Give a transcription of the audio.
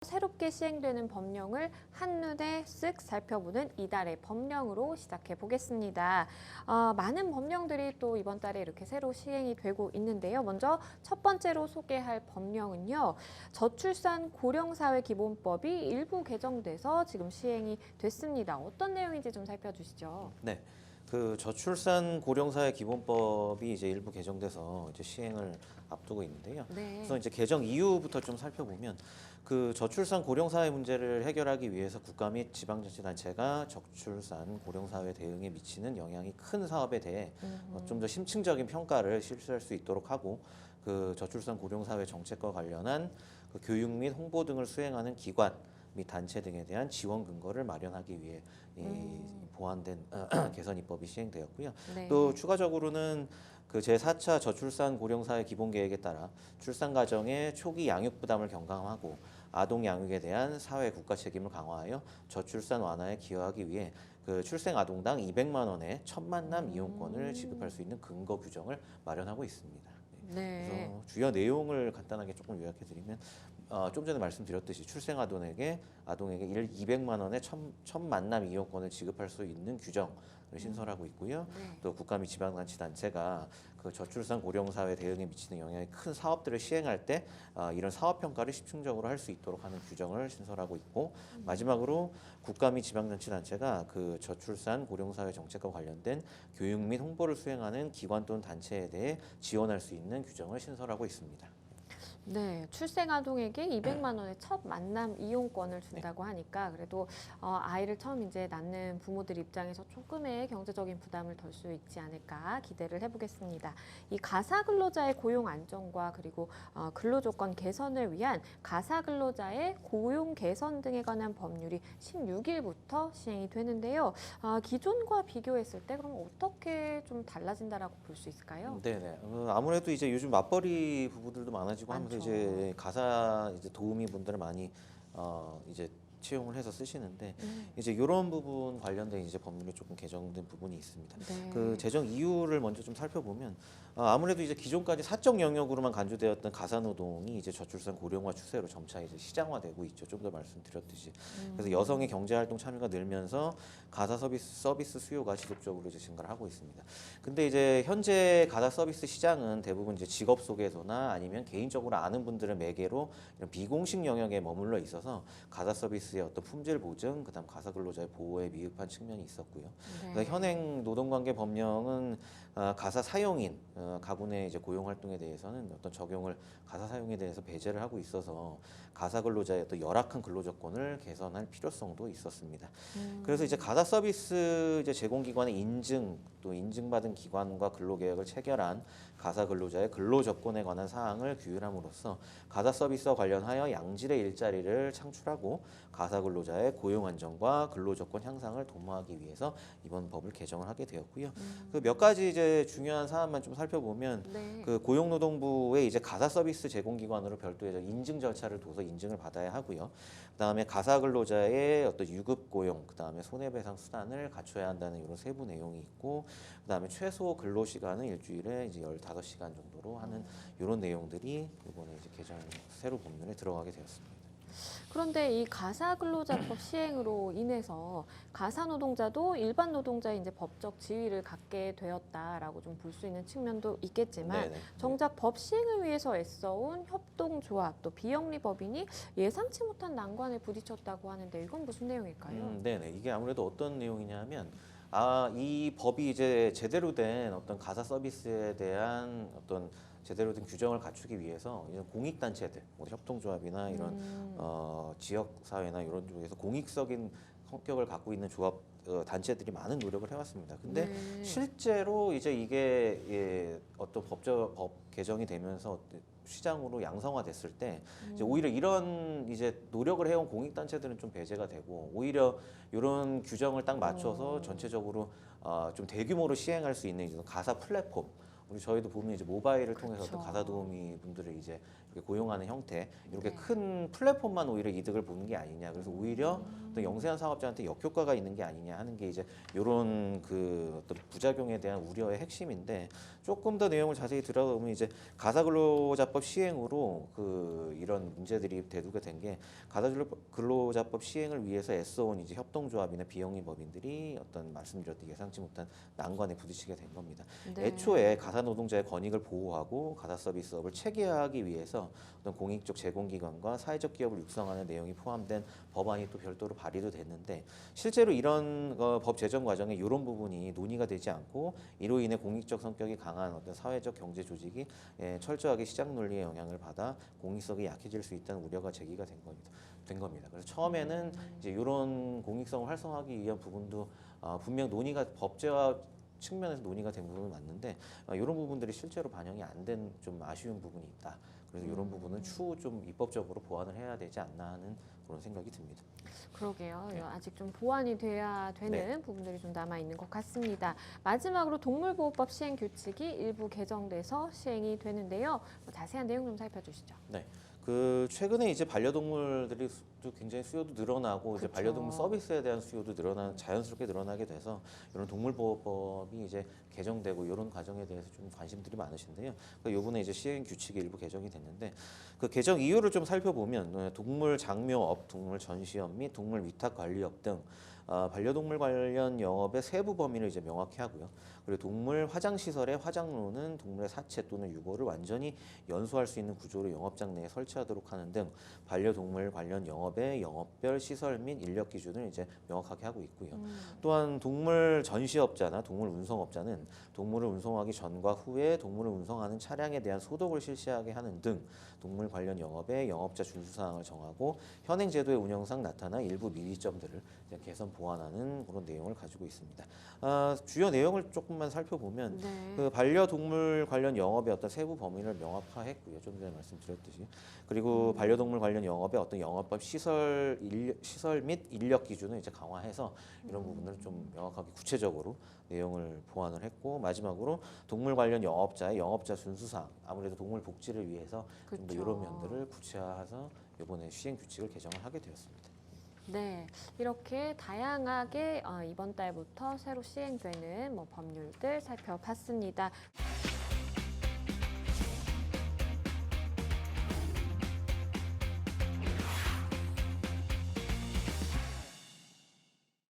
새롭게 시행되는 법령을 한눈에 쓱 살펴보는 이달의 법령으로 시작해 보겠습니다. 많은 법령들이 또 이번 달에 이렇게 새로 시행이 되고 있는데요. 먼저 첫 번째로 소개할 법령은요. 저출산 고령사회 기본법이 일부 개정돼서 지금 시행이 됐습니다. 어떤 내용인지 좀 살펴주시죠. 네. 그 저출산 고령사회 기본법이 이제 일부 개정돼서 이제 시행을 앞두고 있는데요. 네. 그래서 이제 개정 이유부터 좀 살펴보면 그 저출산 고령사회 문제를 해결하기 위해서 국가 및 지방자치단체가 저출산 고령사회 대응에 미치는 영향이 큰 사업에 대해 좀 더 심층적인 평가를 실시할 수 있도록 하고 그 저출산 고령사회 정책과 관련한 그 교육 및 홍보 등을 수행하는 기관 및 단체 등에 대한 지원 근거를 마련하기 위해 보완된 개선 입법이 시행되었고요. 네. 또 추가적으로는 그 제4차 저출산 고령사회 기본계획에 따라 출산 가정의 초기 양육 부담을 경감하고 아동 양육에 대한 사회 국가 책임을 강화하여 저출산 완화에 기여하기 위해 그 출생 아동당 200만 원의 첫 만남 이용권을 지급할 수 있는 근거 규정을 마련하고 있습니다. 네. 그래서 주요 내용을 간단하게 조금 요약해드리면 좀 전에 말씀드렸듯이 출생 아동에게 200만 원의 첫 만남 이용권을 지급할 수 있는 규정을 신설하고 있고요. 네. 또 국가 및 지방자치단체가 그 저출산 고령사회 대응에 미치는 영향이 큰 사업들을 시행할 때 이런 사업 평가를 집중적으로 할 수 있도록 하는 규정을 신설하고 있고 마지막으로 국가 및 지방자치단체가 그 저출산 고령사회 정책과 관련된 교육 및 홍보를 수행하는 기관 또는 단체에 대해 지원할 수 있는 규정을 신설하고 있습니다. 네, 출생 아동에게 200만 원의 첫 만남 이용권을 준다고 하니까 그래도 아이를 처음 이제 낳는 부모들 입장에서 조금의 경제적인 부담을 덜 수 있지 않을까 기대를 해보겠습니다. 이 가사 근로자의 고용 안정과 그리고 근로 조건 개선을 위한 가사 근로자의 고용 개선 등에 관한 법률이 16일부터 시행이 되는데요. 기존과 비교했을 때 그럼 어떻게 좀 달라진다라고 볼 수 있을까요? 네네. 아무래도 이제 요즘 맞벌이 부부들도 많아지고 하면서 많죠. 이제 가사 이제 도우미 분들을 많이 이제 채용을 해서 쓰시는데 이제 이런 부분 관련된 이제 법률이 조금 개정된 부분이 있습니다. 네. 그 제정 이유를 먼저 좀 살펴보면 아무래도 이제 기존까지 사적 영역으로만 간주되었던 가사 노동이 이제 저출산 고령화 추세로 점차 이제 시장화되고 있죠. 좀 더 말씀드렸듯이. 그래서 여성의 경제 활동 참여가 늘면서 가사 서비스 수요가 지속적으로 이제 증가를 하고 있습니다. 근데 이제 현재 가사 서비스 시장은 대부분 이제 직업 소개서나 아니면 개인적으로 아는 분들을 매개로 이런 비공식 영역에 머물러 있어서 가사 서비스의 어떤 품질 보증, 그다음 가사 근로자의 보호에 미흡한 측면이 있었고요. 네. 그래서 현행 노동관계 법령은 가사 사용인 가구 내 이제 고용 활동에 대해서는 어떤 적용을 가사 사용에 대해서 배제를 하고 있어서 가사 근로자의 어떤 열악한 근로 조건을 개선할 필요성도 있었습니다. 그래서 이제 가사 서비스 이제 제공기관의 인증 또 인증받은 기관과 근로계약을 체결한 가사 근로자의 근로 조건에 관한 사항을 규율함으로써 가사 서비스와 관련하여 양질의 일자리를 창출하고 가사 근로자의 고용 안정과 근로 조건 향상을 도모하기 위해서 이번 법을 개정을 하게 되었고요. 그 몇 가지 이제 중요한 사안만 좀 살펴보면 네. 그 고용노동부의 이제 가사 서비스 제공기관으로 별도의 인증 절차를 둬서 인증을 받아야 하고요. 그다음에 가사 근로자의 어떤 유급 고용, 그다음에 손해배상 수단을 갖춰야 한다는 이런 세부 내용이 있고, 그다음에 최소 근로 시간은 일주일에 이제 15시간 정도로 하는 이런 내용들이 이번에 이제 개정 새로 법률에 들어가게 되었습니다. 그런데 이 가사 근로자법 시행으로 인해서 가사 노동자도 일반 노동자의 이제 법적 지위를 갖게 되었다라고 좀 볼 수 있는 측면도 있겠지만 네네. 정작 법 시행을 위해서 애써온 협동조합 또 비영리 법인이 예상치 못한 난관에 부딪혔다고 하는데 이건 무슨 내용일까요? 네네. 이게 아무래도 어떤 내용이냐면 이 법이 이제 제대로 된 어떤 가사 서비스에 대한 어떤 제대로 된 규정을 갖추기 위해서 이런 공익단체들, 뭐 협동조합이나 이런 지역사회나 이런 쪽에서 공익적인 성격을 갖고 있는 조합 단체들이 많은 노력을 해왔습니다. 근데 네. 실제로 이제 이게 어떤 법 개정이 되면서 시장으로 양성화됐을 때 이제 오히려 이런 이제 노력을 해온 공익단체들은 좀 배제가 되고 오히려 이런 규정을 딱 맞춰서 전체적으로 좀 대규모로 시행할 수 있는 이런 가사 플랫폼. 우리 저희도 보면 이제 모바일을 통해서 어떤 그렇죠. 가사 도우미 분들을 이제 이렇게 고용하는 형태 이렇게 네. 큰 플랫폼만 오히려 이득을 보는 게 아니냐. 그래서 오히려 또 영세한 사업자한테 역효과가 있는 게 아니냐 하는 게 이제 이런 그 어떤 부작용에 대한 우려의 핵심인데 조금 더 내용을 자세히 들어보면 이제 가사근로자법 시행으로 그 이런 문제들이 대두가 된 게 가사근로자법 시행을 위해서 애써온 이제 협동조합이나 비영리법인들이 어떤 말씀드렸듯이 예상치 못한 난관에 부딪히게 된 겁니다. 네. 애초에 가사 노동자의 권익을 보호하고 가사 서비스업을 체계화하기 위해서 어떤 공익적 제공기관과 사회적 기업을 육성하는 내용이 포함된 법안이 또 별도로 발의도 됐는데 실제로 이런 법 제정 과정에 이런 부분이 논의가 되지 않고 이로 인해 공익적 성격이 강한 어떤 사회적 경제 조직이 철저하게 시장 논리의 영향을 받아 공익성이 약해질 수 있다는 우려가 제기가 된 겁니다. 그래서 처음에는 이제 이런 공익성을 활성화하기 위한 부분도 분명 논의가 법제화 측면에서 논의가 된 부분은 맞는데 이런 부분들이 실제로 반영이 안 된 좀 아쉬운 부분이 있다. 그래서 이런 부분은 추후 좀 입법적으로 보완을 해야 되지 않나 하는 그런 생각이 듭니다. 그러게요. 네. 아직 좀 보완이 돼야 되는 부분들이 좀 남아 있는 것 같습니다. 마지막으로 동물보호법 시행 규칙이 일부 개정돼서 시행이 되는데요. 자세한 내용 좀 살펴주시죠. 네. 그 최근에 이제 반려동물들이 또 굉장히 수요도 늘어나고 이제 그쵸. 반려동물 서비스에 대한 수요도 자연스럽게 늘어나게 돼서 이런 동물보호법이 이제 개정되고 이런 과정에 대해서 좀 관심들이 많으신데요. 이번에 이제 시행 규칙이 일부 개정이 됐는데 그 개정 이유를 좀 살펴보면 동물 장묘업, 동물 전시업 및 동물 위탁 관리업 등 반려동물 관련 영업의 세부 범위를 이제 명확히 하고요. 그리고 동물 화장 시설의 화장로는 동물의 사체 또는 유골을 완전히 연소할 수 있는 구조로 영업장 내에 설치하도록 하는 등 반려동물 관련 영업의 영업별 시설 및 인력 기준을 이제 명확하게 하고 있고요. 또한 동물 전시업자나 동물 운송업자는 동물을 운송하기 전과 후에 동물을 운송하는 차량에 대한 소독을 실시하게 하는 등 동물 관련 영업의 영업자 준수 사항을 정하고 현행 제도의 운영상 나타난 일부 미비점들을 이제 개선 보완하는 그런 내용을 가지고 있습니다. 주요 내용을 조금만 살펴보면 네. 그 반려동물 관련 영업의 어떤 세부 범위를 명확화했고요. 좀 전에 말씀드렸듯이 그리고 반려동물 관련 영업의 어떤 영업법 시설 및 인력 기준을 이제 강화해서 이런 부분을 좀 명확하게 구체적으로 내용을 보완을 했고 마지막으로 동물 관련 영업자의 영업자 준수사항 아무래도 동물 복지를 위해서 좀 더 그쵸. 이런 면들을 구체화해서 이번에 시행 규칙을 개정을 하게 되었습니다. 네, 이렇게 다양하게 이번 달부터 새로 시행되는 법률들 살펴봤습니다.